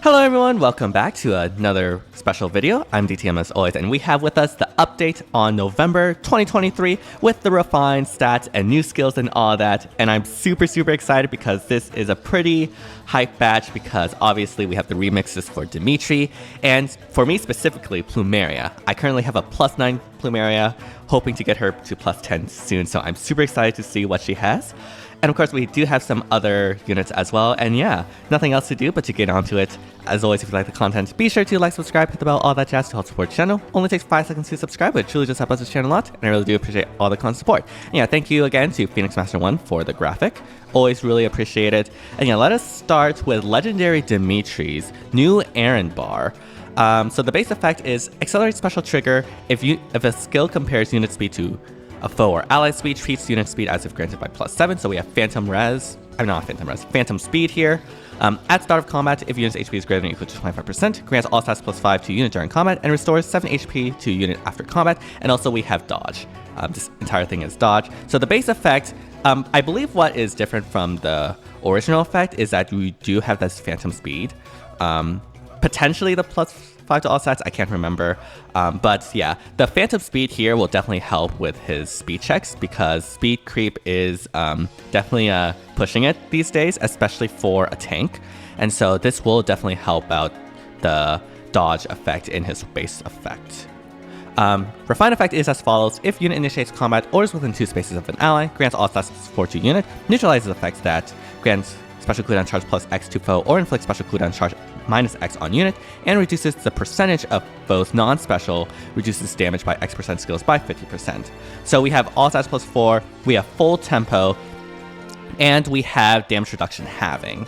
Hello everyone, welcome back to another special video. I'm DTM as always, and we have with us the update on November 2023 with the refined stats and new skills and all that. And I'm super excited because this is a pretty hype batch because obviously we have the remixes for Dimitri and for me specifically Plumeria. I currently have a +9 Plumeria, hoping to get her to +10 soon, so I'm super excited to see what she has. And of course, we do have some other units as well. And yeah, nothing else to do but to get onto it. As always, if you like the content, be sure to like, subscribe, hit the bell, all that jazz to help support the channel. Only takes 5 seconds to subscribe, but it truly just helps us this channel a lot. And I really do appreciate all the constant support. And yeah, thank you again to Phoenix Master 1 for the graphic. Always really appreciate it. And yeah, let us start with Legendary Dimitri's new errand bar. So the base effect is accelerate special trigger if a skill compares unit speed to a foe or ally speed, treats unit speed as if granted by +7. So we have Phantom Speed here. At start of combat, if unit's HP is greater than or equal to 25%, grants all stats +5 to unit during combat and restores 7 HP to unit after combat. And also we have dodge. This entire thing is dodge. So the base effect, I believe what is different from the original effect is that we do have this Phantom Speed. Potentially the +5 to all stats, I can't remember. But yeah, the Phantom Speed here will definitely help with his speed checks because speed creep is definitely pushing it these days, especially for a tank. And so this will definitely help out the dodge effect in his base effect. Refine effect is as follows. If unit initiates combat or is within 2 spaces of an ally, grants all stats +4 to unit, neutralizes effects that grants special cooldown charge +X to foe or inflicts special cooldown charge -X on unit, and reduces the percentage of foes non-special, reduces damage by X% skills by 50%. So we have all stats +4, we have full tempo, and we have damage reduction halving.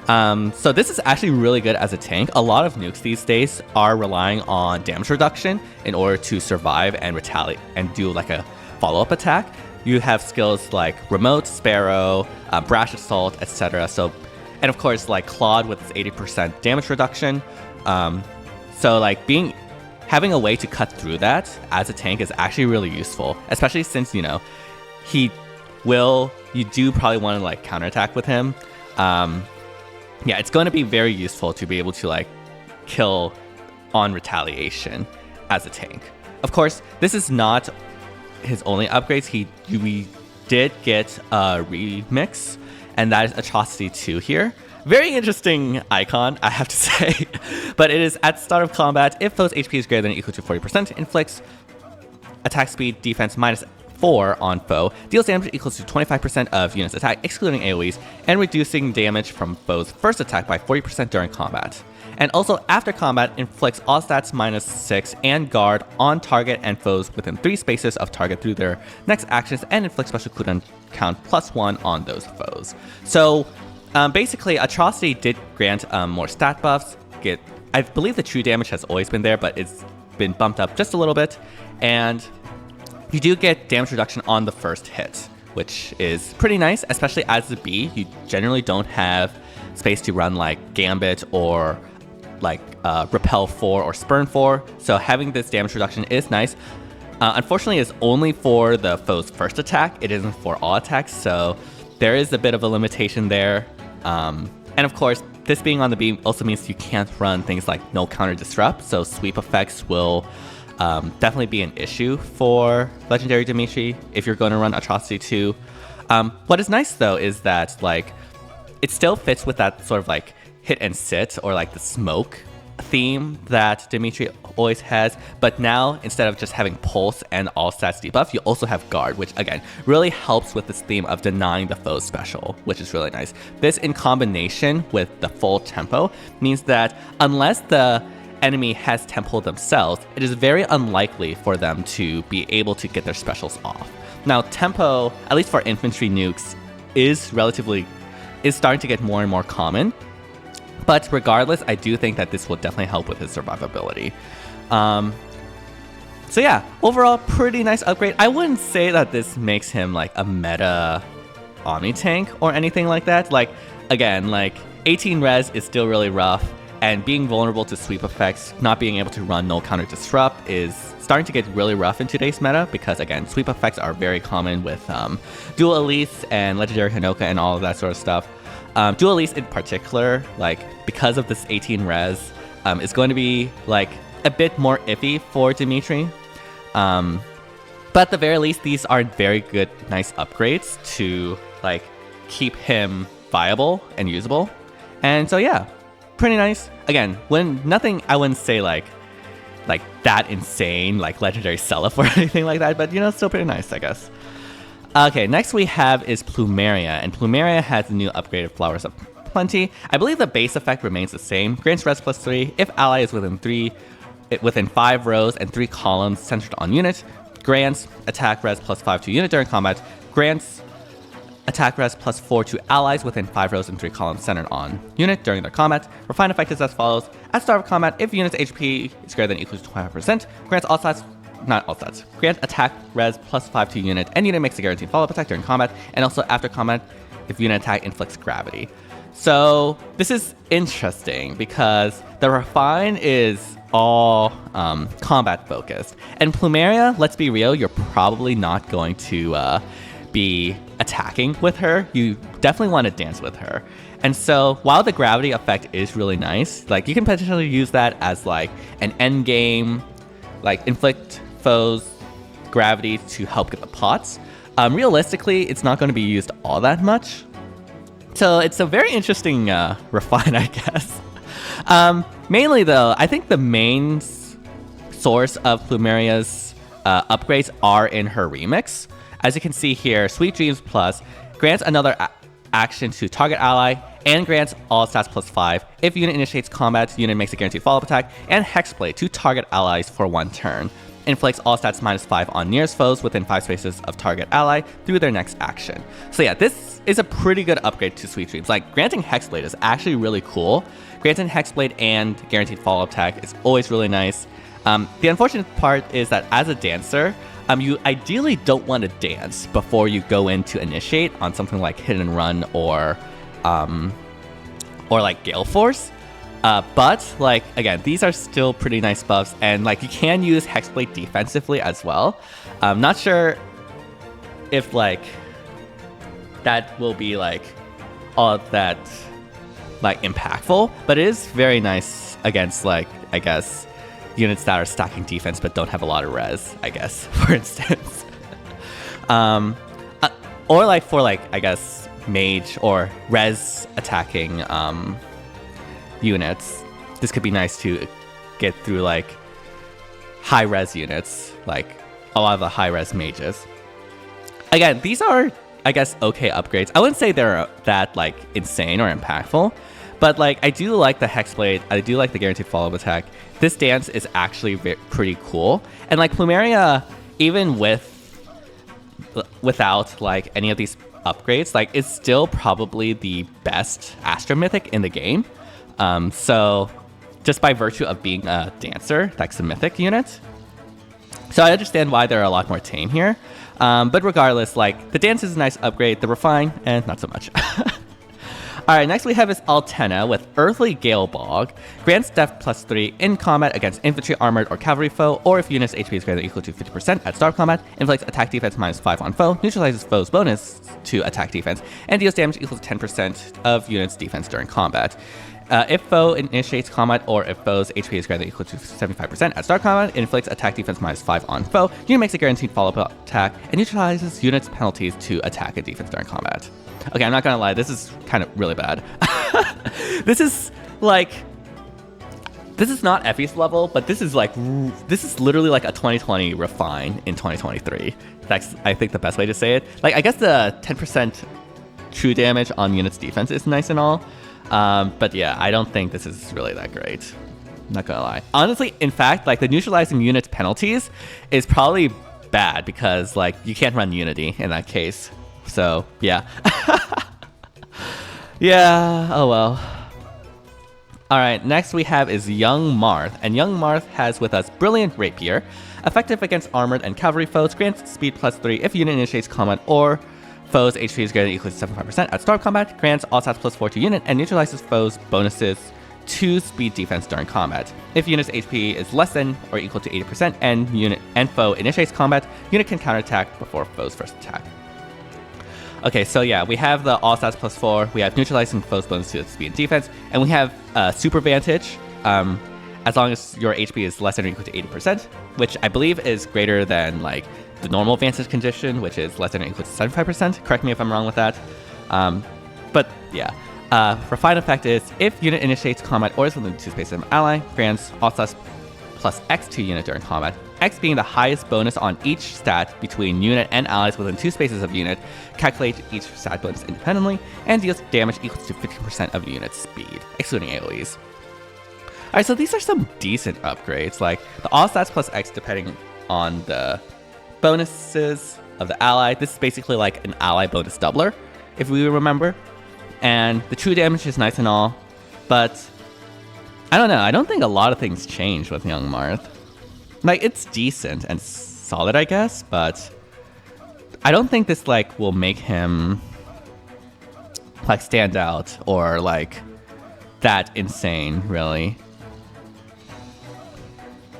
So this is actually really good as a tank. A lot of nukes these days are relying on damage reduction in order to survive and retaliate and do like a follow-up attack. You have skills like Remote, Sparrow, Brash Assault, etc. So, and of course, like Claude with its 80% damage reduction. So like having a way to cut through that as a tank is actually really useful, especially since, you know, you do probably want to like counterattack with him. Yeah, it's going to be very useful to be able to like kill on retaliation as a tank. Of course, this is not his only upgrades. We did get a remix, and that is Atrocity 2 here. Very interesting icon, I have to say. But it is at start of combat, if foe's HP is greater than or equal to 40%, inflicts attack speed defense -4 on foe, deals damage equals to 25% of unit's attack, excluding AoEs, and reducing damage from foe's first attack by 40% during combat. And also after combat, inflicts all stats -6 and guard on target and foes within 3 spaces of target through their next actions, and inflicts special cooldown count +1 on those foes. So basically, Atrocity did grant more stat buffs. I believe the true damage has always been there, but it's been bumped up just a little bit. And you do get damage reduction on the first hit, which is pretty nice, especially as the B. You generally don't have space to run like Gambit or like Repel 4 or Spurn 4, so having this damage reduction is nice. Unfortunately, it's only for the foe's first attack, it isn't for all attacks, so there is a bit of a limitation there. And of course, this being on the beam also means you can't run things like no counter disrupt, so sweep effects will definitely be an issue for Legendary Dimitri if you're going to run Atrocity 2. What is nice though is that like it still fits with that sort of like hit and sit or like the smoke theme that Dimitri always has, but now instead of just having pulse and all stats debuff, you also have guard, which again really helps with this theme of denying the foe's special, which is really nice. This in combination with the full tempo means that unless the enemy has tempo themselves, it is very unlikely for them to be able to get their specials off. Now tempo, at least for infantry nukes, is starting to get more and more common. But regardless, I do think that this will definitely help with his survivability. So yeah, overall, pretty nice upgrade. I wouldn't say that this makes him like a meta Omni tank or anything like that. Like, again, like 18 res is still really rough, and being vulnerable to sweep effects, not being able to run no counter disrupt is starting to get really rough in today's meta because, again, sweep effects are very common with dual elites and legendary Hinoka and all of that sort of stuff. Dual Elise in particular, like because of this 18 res, is going to be like a bit more iffy for Dimitri. But at the very least, these are very good, nice upgrades to like keep him viable and usable. And so yeah, pretty nice. Again, when nothing, I wouldn't say like that insane, like legendary sell-off or anything like that, but you know, still pretty nice, I guess. Okay, next we have is Plumeria, and Plumeria has the new upgraded Flowers of Plenty. I believe the base effect remains the same. Grants res +3 if ally is within 5 rows and 3 columns centered on unit. Grants attack res +5 to unit during combat. Grants attack res +4 to allies within 5 rows and 3 columns centered on unit during their combat. Refine effect is as follows. At start of combat, if unit's HP is greater than or equal to 25%, grants all stats, not all stats, grant attack res +5 to unit, and unit makes a guaranteed follow-up attack during combat, and also after combat if unit attack inflicts gravity. So this is interesting because the Refine is all combat focused, and Plumeria, let's be real, you're probably not going to be attacking with her. You definitely want to dance with her. And so while the gravity effect is really nice, like you can potentially use that as like an end game, like inflict foes gravity to help get the pots. Realistically, it's not going to be used all that much. So it's a very interesting Refine, I guess. Mainly though, I think the main source of Plumeria's upgrades are in her remix. As you can see here, Sweet Dreams Plus grants another action to target ally and grants all stats +5. If unit initiates combat, unit makes a guaranteed follow-up attack, and Hexblade to target allies for 1 turn. Inflicts all stats -5 on nearest foes within 5 spaces of target ally through their next action. So yeah, this is a pretty good upgrade to Sweet Dreams. Like, granting Hexblade is actually really cool. Granting Hexblade and guaranteed follow-up attack is always really nice. The unfortunate part is that as a dancer, you ideally don't want to dance before you go in to initiate on something like Hit and Run or like Gale Force. But like, again, these are still pretty nice buffs, and like you can use Hexblade defensively as well. I'm not sure if like that will be like all that like impactful, but it is very nice against like, I guess, units that are stacking defense but don't have a lot of res, I guess, for instance. Or like for like, I guess, mage or res attacking units. This could be nice to get through like high res units, like a lot of the high res mages. Again, these are, I guess, okay upgrades. I wouldn't say they're that like insane or impactful, but like I do like the Hexblade. I do like the guaranteed follow-up attack. This dance is actually pretty cool. And like Plumeria, even without like any of these upgrades, like it's still probably the best Astro Mythic in the game. So just by virtue of being a dancer, that's a mythic unit. So I understand why they're a lot more tame here. But regardless, like the dance is a nice upgrade, the Refine, and not so much. Alright, next we have is Altena with Earthly Gale Bog. Grants def +3 in combat against infantry, armored, or cavalry foe, or if unit's HP is greater than or equal to 50% at start of combat, inflicts attack defense -5 on foe, neutralizes foe's bonus to attack defense, and deals damage equal to 10% of unit's defense during combat. If foe initiates combat, or if foe's HP is greater than or equal to 75% at start combat, it inflicts attack defense -5 on foe, unit makes a guaranteed follow-up attack, and neutralizes unit's penalties to attack and defense during combat. Okay, I'm not gonna lie, this is kind of really bad. This is not FE's level, but this is literally like a 2020 Refine in 2023. That's, I think, the best way to say it. Like, I guess the 10% true damage on unit's defense is nice and all, but yeah, I don't think this is really that great. I'm not gonna lie. Honestly, in fact, like the neutralizing unit's penalties is probably bad because like you can't run Unity in that case. So yeah. Yeah, oh well. Alright, next we have is Young Marth, and Young Marth has with us Brilliant Rapier. Effective against armored and cavalry foes, grants speed +3 if unit initiates combat or foes' HP is greater than or equal to 75% at start of combat, grants all stats +4 to unit, and neutralizes foes' bonuses to speed defense during combat. If unit's HP is less than or equal to 80% and foe initiates combat, unit can counterattack before foe's first attack. Okay, so yeah, we have the all stats +4, we have neutralizing foes bonus to speed and defense, and we have super vantage, as long as your HP is less than or equal to 80%, which I believe is greater than like the normal vantage condition, which is less than or equal to 75%. Correct me if I'm wrong with that. But yeah. Refine effect is if unit initiates combat or is within 2 spaces of an ally, grants all stats +X to unit during combat. X being the highest bonus on each stat between unit and allies within 2 spaces of unit. Calculate each stat bonus independently and deals damage equal to 15% of unit's speed, excluding AoEs. Alright, so these are some decent upgrades, like the all stats +X depending on the bonuses of the ally. This is basically like an ally bonus doubler, if we remember. And the true damage is nice and all, but I don't know. I don't think a lot of things change with young Marth. Like, it's decent and solid, I guess, but I don't think this like will make him like stand out or like that insane, really.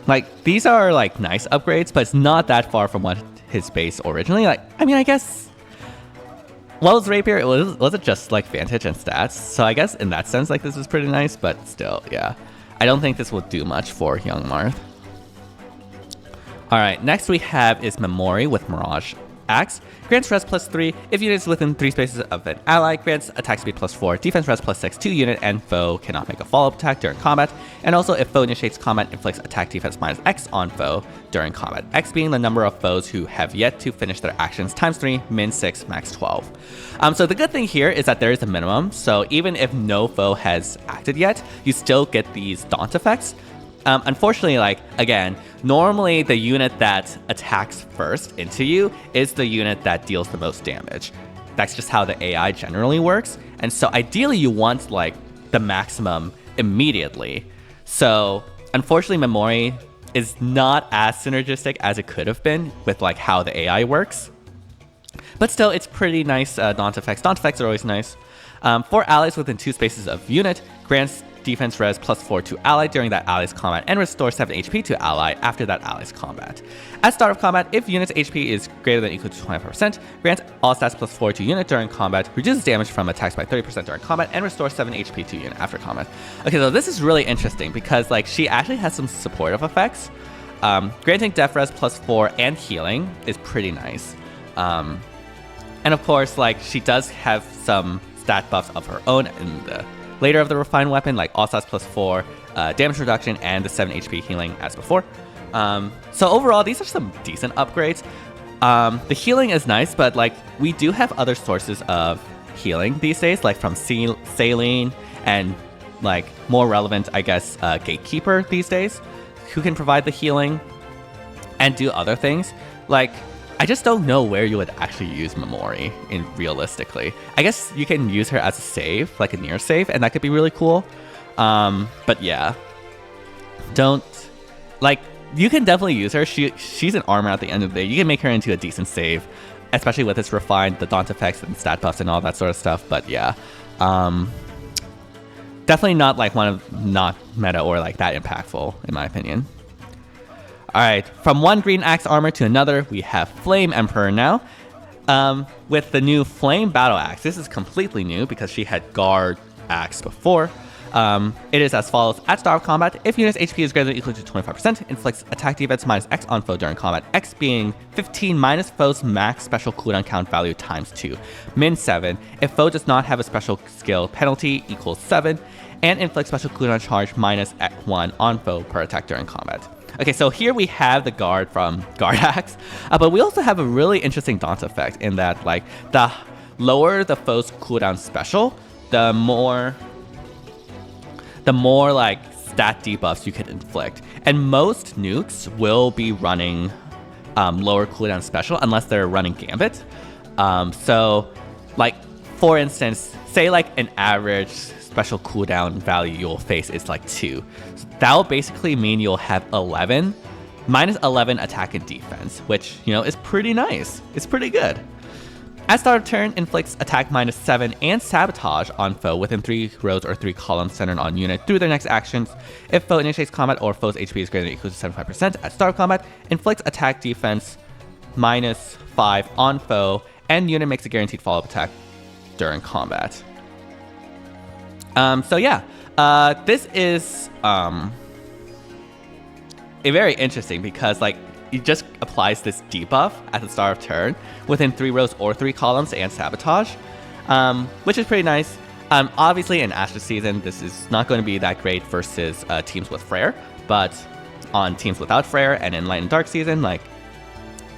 Like, these are like nice upgrades, but it's not that far from what his base originally. Like, I mean, I guess. Well, his rapier, it wasn't just like vantage and stats, so I guess in that sense, like this is pretty nice, but still, yeah. I don't think this will do much for young Marth. Alright, next we have is Mamori with Mirage Axe. Grants res +3 if units within 3 spaces of an ally. Grants attack speed +4, defense res +6 to unit, and foe cannot make a follow-up attack during combat. And also, if foe initiates combat, inflicts attack defense -X on foe during combat. X being the number of foes who have yet to finish their actions times 3, min 6, max 12. So the good thing here is that there is a minimum. So even if no foe has acted yet, you still get these daunt effects. Unfortunately, like, again, normally the unit that attacks first into you is the unit that deals the most damage. That's just how the AI generally works. And so ideally you want like the maximum immediately. So unfortunately, Mamori is not as synergistic as it could have been with like how the AI works. But still, it's pretty nice daunt effects. Daunt effects are always nice. For allies within 2 spaces of unit, grants defense res +4 to ally during that ally's combat and restore 7 HP to ally after that ally's combat. At start of combat, if unit's HP is greater than or equal to 25%, grants all stats +4 to unit during combat, reduces damage from attacks by 30% during combat, and restores 7 HP to unit after combat. Okay, so this is really interesting because like she actually has some supportive effects. Granting def res +4 and healing is pretty nice. And of course, like she does have some stat buffs of her own in the later of the refined weapon, like all stats +4, damage reduction, and the 7 HP healing as before. So overall, these are some decent upgrades. The healing is nice, but like we do have other sources of healing these days, like from Saline and like more relevant, I guess, Gatekeeper these days, who can provide the healing and do other things. Like, I just don't know where you would actually use Mamori realistically. I guess you can use her as a save, like a near save, and that could be really cool. But yeah, you can definitely use her. She's an armor at the end of the day. You can make her into a decent save, especially with its refined, the daunt effects and stat buffs and all that sort of stuff. But yeah, definitely not like not meta or like that impactful in my opinion. Alright, from one green axe armor to another, we have Flame Emperor now. With the new Flame Battle Axe, this is completely new because she had Guard Axe before. It is as follows. At start of combat, if unit's HP is greater than or equal to 25%, inflicts attack defense -X on foe during combat. X being 15 minus foe's max special cooldown count value times 2. Min 7. If foe does not have a special skill, penalty equals 7. And inflicts special cooldown charge -1 on foe per attack during combat. Okay, so here we have the guard from Guard Axe, but we also have a really interesting daunt effect in that, like, the lower the foe's cooldown special, the more like stat debuffs you can inflict. And most nukes will be running lower cooldown special unless they're running Gambit. So, like, for instance, say like an average special cooldown value you'll face is like 2. So that will basically mean you'll have 11, -11 attack and defense, which, you know, is pretty nice. It's pretty good. At start of turn, inflicts attack -7 and sabotage on foe within 3 rows or 3 columns centered on unit through their next actions. If foe initiates combat or foe's HP is greater than or equal to 75% at start of combat, inflicts attack defense -5 on foe and unit makes a guaranteed follow-up attack during combat. So yeah, this is very interesting because like it just applies this debuff at the start of turn within 3 rows or 3 columns and sabotage, which is pretty nice. Obviously in Astra season, this is not going to be that great versus teams with Freyr, but on teams without Freyr and in Light and Dark season, like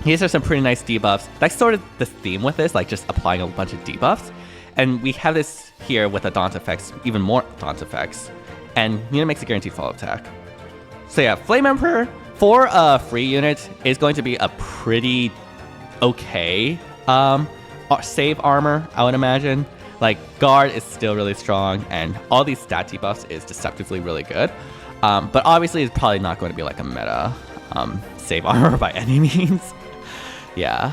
these are some pretty nice debuffs. That's sort of the theme with this, like just applying a bunch of debuffs. And we have this here with the Daunt effects, even more Daunt effects, and unit makes a guaranteed follow-up attack. So yeah, Flame Emperor for a free unit is going to be a pretty okay save armor, I would imagine. Like Guard is still really strong, and all these stat debuffs is deceptively really good. But obviously it's probably not going to be like a meta save armor by any means. Yeah.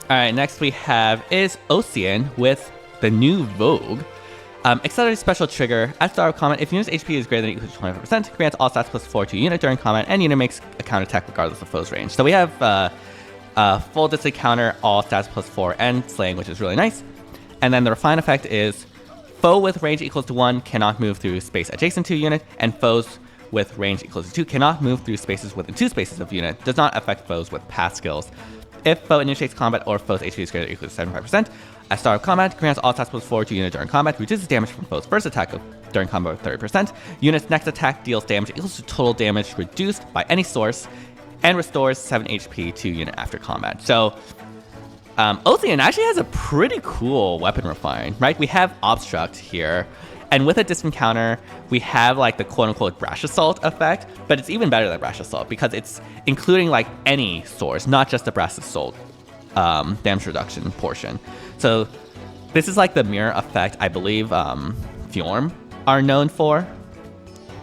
Alright, next we have is Osian with the new Vogue. Accelerated special trigger. At start of combat, if unit's HP is greater than or equal to 25%, grants all stats +4 to unit during combat, and unit makes a counterattack regardless of foe's range. So we have full distance counter, all stats +4, and slaying, which is really nice. And then the Refine effect is foe with range equals to 1 cannot move through space adjacent to unit, and foes with range equals to 2 cannot move through spaces within 2 spaces of unit. Does not affect foes with pass skills. If foe initiates combat or foe's HP is greater or equal to 75%, at start of combat, grants all stats +4 to unit during combat, reduces damage from foe's first attack during combat with 30%. Unit's next attack deals damage equals to total damage reduced by any source, and restores 7 HP to unit after combat. So, Osian actually has a pretty cool weapon refine, right? We have Obstruct here, and with a distant counter, we have like the quote-unquote Brash Assault effect, but it's even better than Brash Assault because it's including like any source, not just the Brash Assault damage reduction portion. So this is like the mirror effect I believe Fjorm are known for.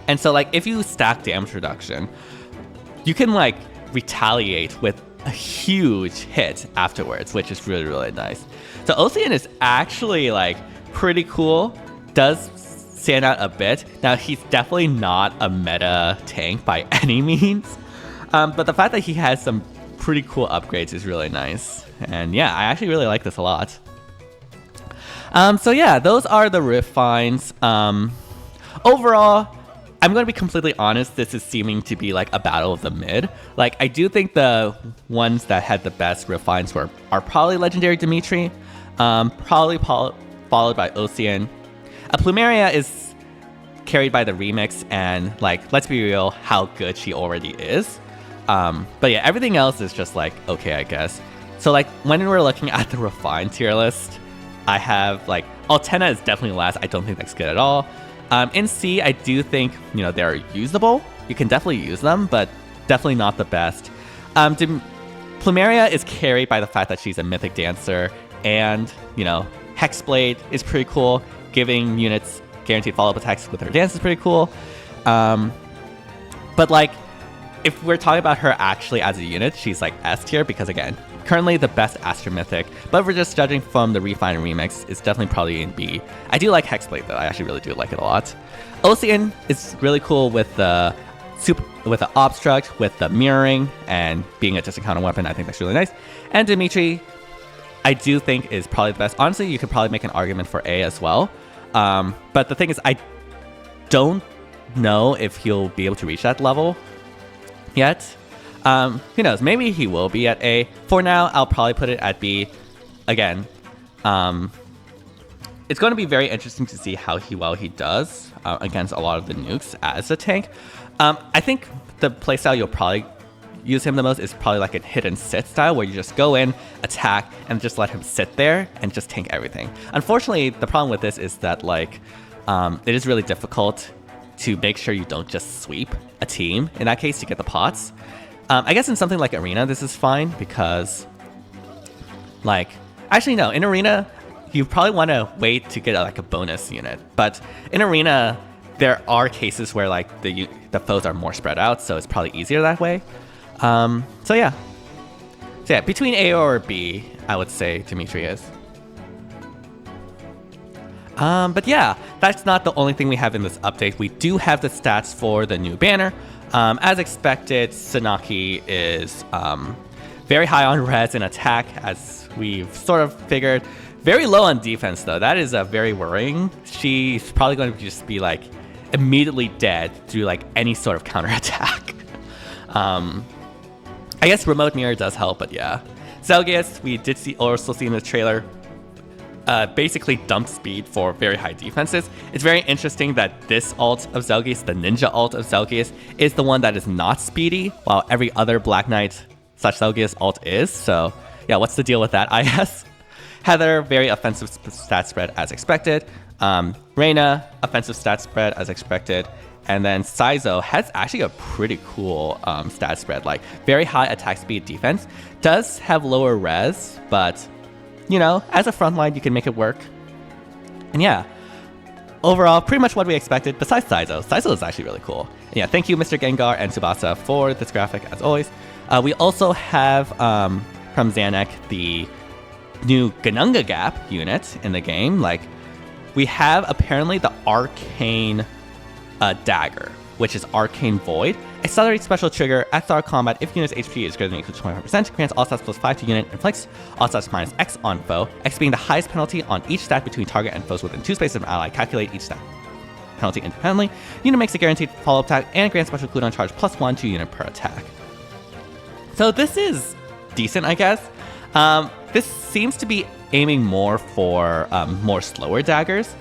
And so like if you stack damage reduction, you can like retaliate with a huge hit afterwards, which is really, really nice. So Osian is actually like pretty cool. Does stand out a bit. Now he's definitely not a meta tank by any means, but the fact that he has some pretty cool upgrades is really nice. And yeah, I actually really like this a lot. So yeah, those are the refines. Overall, I'm going to be completely honest, this is seeming to be like a battle of the mid. Like I do think the ones that had the best refines are probably Legendary Dimitri, probably followed by Osian. Plumeria is carried by the remix, and like let's be real, how good she already is. But yeah, everything else is just like okay, I guess. So like when we're looking at the refined tier list, I have like Altena is definitely last. I don't think that's good at all. In C, I do think they're usable. You can definitely use them, but definitely not the best. Plumeria is carried by the fact that she's a mythic dancer, and Hexblade is pretty cool. Giving units guaranteed follow-up attacks with her dance is pretty cool. But like, if we're talking about her actually as a unit, she's like S tier because again, currently the best Astra Mythic. But if we're just judging from the Refine and Remix, it's definitely probably in B. I do like Hexblade though. I actually really do like it a lot. Osian is really cool with the Obstruct, with the mirroring, and being a distant counter weapon. I think that's really nice. And Dimitri, I do think is probably the best. Honestly, you could probably make an argument for A as well. But the thing is, I don't know if he'll be able to reach that level yet. Who knows? Maybe he will be at A. For now, I'll probably put it at B. Again, it's going to be very interesting to see how well he does against a lot of the nukes as a tank. I think the playstyle you'll probably use him the most is probably like a hit and sit style where you just go in, attack, and just let him sit there and just tank everything. Unfortunately, the problem with this is that like it is really difficult to make sure you don't just sweep a team in that case to get the pots. I guess in something like Arena, this is fine because like, actually no, in Arena, you probably want to wait to get like a bonus unit. But in Arena, there are cases where like the foes are more spread out, so it's probably easier that way. So yeah, between A or B, I would say Dimitri is. But yeah, that's not the only thing we have in this update. We do have the stats for the new banner. As expected, Sanaki is very high on res and attack, as we've sort of figured. Very low on defense, though. That is very worrying. She's probably going to just be like immediately dead through like any sort of counterattack. I guess remote mirror does help, but yeah. Zelgius, we did also see in the trailer, basically dump speed for very high defenses. It's very interesting that this ult of Zelgius, the ninja ult of Zelgius, is the one that is not speedy, while every other Black Knight / Zelgius ult is. So yeah, what's the deal with that, IS? Heather, very offensive stat spread as expected. Reyna, offensive stat spread as expected. And then Saizo has actually a pretty cool stat spread, like very high attack speed defense. Does have lower res, but you know, as a frontline, you can make it work. And yeah, overall, pretty much what we expected, besides Saizo. Saizo is actually really cool. And yeah, thank you, Mr. Gengar and Tsubasa, for this graphic, as always. We also have, from Zanuck, the new Ganunga Gap unit in the game. Like, we have, apparently, the Arcane Dagger, which is Arcane Void. Accelerate special trigger at start of combat if unit's HP is greater than or equal to 25%, grants all stats plus 5 to unit, inflicts all stats minus X on foe, X being the highest penalty on each stat between target and foes within 2 spaces of an ally. Calculate each stat penalty independently. Unit makes a guaranteed follow-up attack and grants special cooldown charge plus 1 to unit per attack. So this is decent, I guess. This seems to be aiming more for more slower daggers,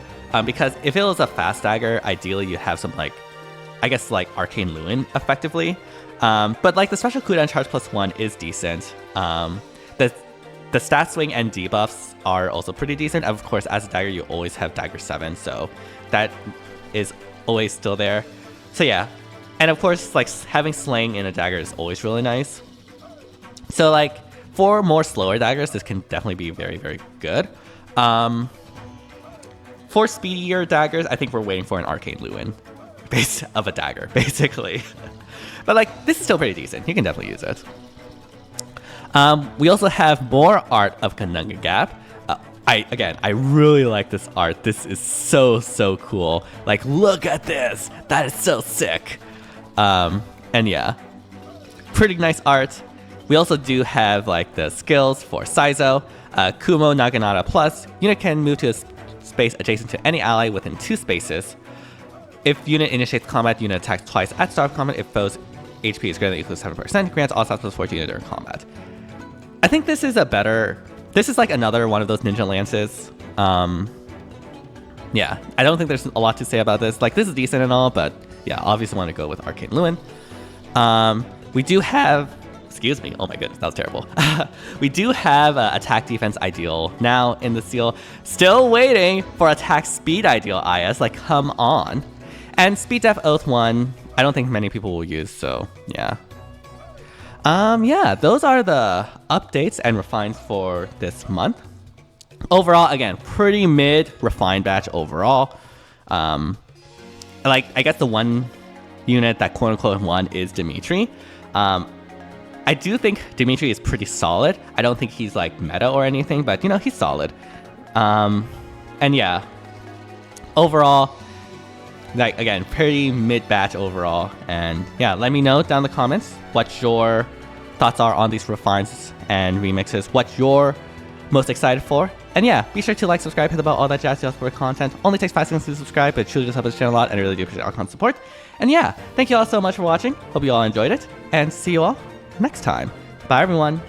because if it was a fast dagger, ideally you'd have some like, I guess like Arcane Lewin effectively. But like the special cooldown charge plus 1 is decent. The stat swing and debuffs are also pretty decent. Of course, as a dagger, you always have dagger 7, so that is always still there. So yeah, and of course, like having slaying in a dagger is always really nice. So like for more slower daggers, this can definitely be very, very good. For speedier daggers, I think we're waiting for an Arcane Lewin base of a dagger, basically. But like, this is still pretty decent. You can definitely use it. We also have more art of Ganunga Gap. I really like this art. This is so, so cool. Like, look at this. That is so sick. And yeah, pretty nice art. We also do have like the skills for Saizo. Kumo Naginata Plus. Unit can move to a space adjacent to any ally within 2 spaces. If unit initiates combat, unit attacks twice at start of combat. If foe's HP is greater than or equal to 7%, grants all stats plus 4 to unit during combat. I think this is a better... This is like another one of those ninja lances. Yeah, I don't think there's a lot to say about this. Like, this is decent and all, but yeah, obviously want to go with Arcane Lewin. We do have... Excuse me. Oh my goodness, that was terrible. We do have attack defense ideal now in the seal. Still waiting for attack speed ideal IS. Like, come on. And speed def oath 1, I don't think many people will use, so yeah. Yeah, those are the updates and refines for this month. Overall, again, pretty mid refined batch overall. Like, I guess the one unit that quote-unquote won is Dimitri. I do think Dimitri is pretty solid. I don't think he's like meta or anything, but you know, he's solid. And yeah, overall, like again, pretty mid-batch overall. And yeah, let me know down in the comments what your thoughts are on these refines and remixes, what you're most excited for. And yeah, be sure to like, subscribe, hit the bell, all that jazz for content. Only takes 5 seconds to subscribe, but it truly does help us channel a lot, and I really do appreciate our constant support. And yeah, thank you all so much for watching. Hope you all enjoyed it, and see you all next time. Bye everyone.